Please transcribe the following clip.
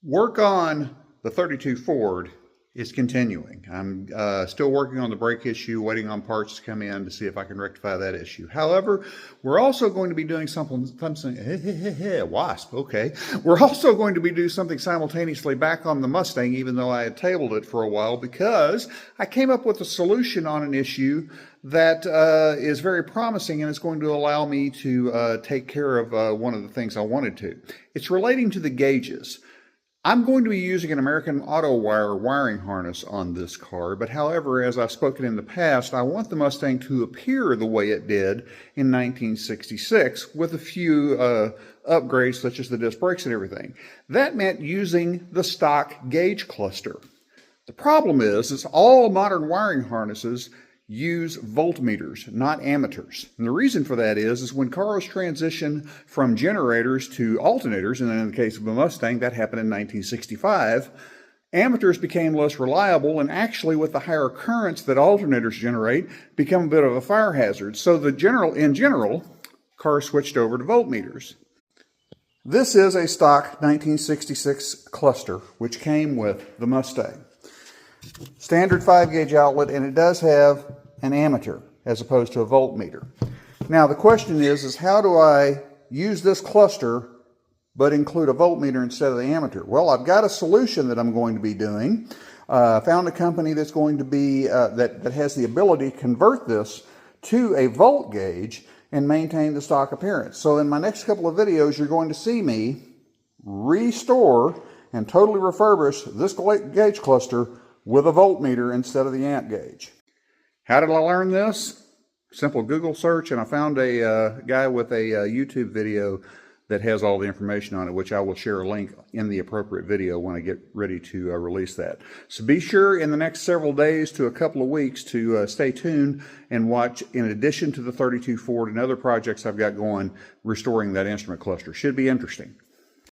Work on the 32 Ford is continuing. I'm still working on the brake issue, waiting on parts to come in to see if I can rectify that issue. However, we're also going to be doing something wasp, okay. We're also going to be doing something simultaneously back on the Mustang, even though I had tabled it for a while, because I came up with a solution on an issue that is very promising, and it's going to allow me to take care of one of the things I wanted to. It's relating to the gauges. I'm going to be using an American Auto Wire wiring harness on this car, but however, as I've spoken in the past, I want the Mustang to appear the way it did in 1966 with a few upgrades such as the disc brakes and everything. That meant using the stock gauge cluster. The problem is all modern wiring harnesses use voltmeters, not ammeters. And the reason for that is when cars transition from generators to alternators, and in the case of the Mustang, that happened in 1965, ammeters became less reliable, and actually with the higher currents that alternators generate, become a bit of a fire hazard. So in general, cars switched over to voltmeters. This is a stock 1966 cluster, which came with the Mustang. Standard 5-gauge outlet, and it does have an ammeter as opposed to a voltmeter. Now the question is how do I use this cluster but include a voltmeter instead of the ammeter? Well, I've got a solution that I'm going to be doing. I found a company that's going to be that has the ability to convert this to a volt gauge and maintain the stock appearance. So in my next couple of videos, you're going to see me restore and totally refurbish this gauge cluster with a voltmeter instead of the amp gauge. How did I learn this? Simple Google search, and I found a guy with a YouTube video that has all the information on it, which I will share a link in the appropriate video when I get ready to release that. So be sure in the next several days to a couple of weeks to stay tuned and watch, in addition to the 32 Ford and other projects I've got going, restoring that instrument cluster. Should be interesting.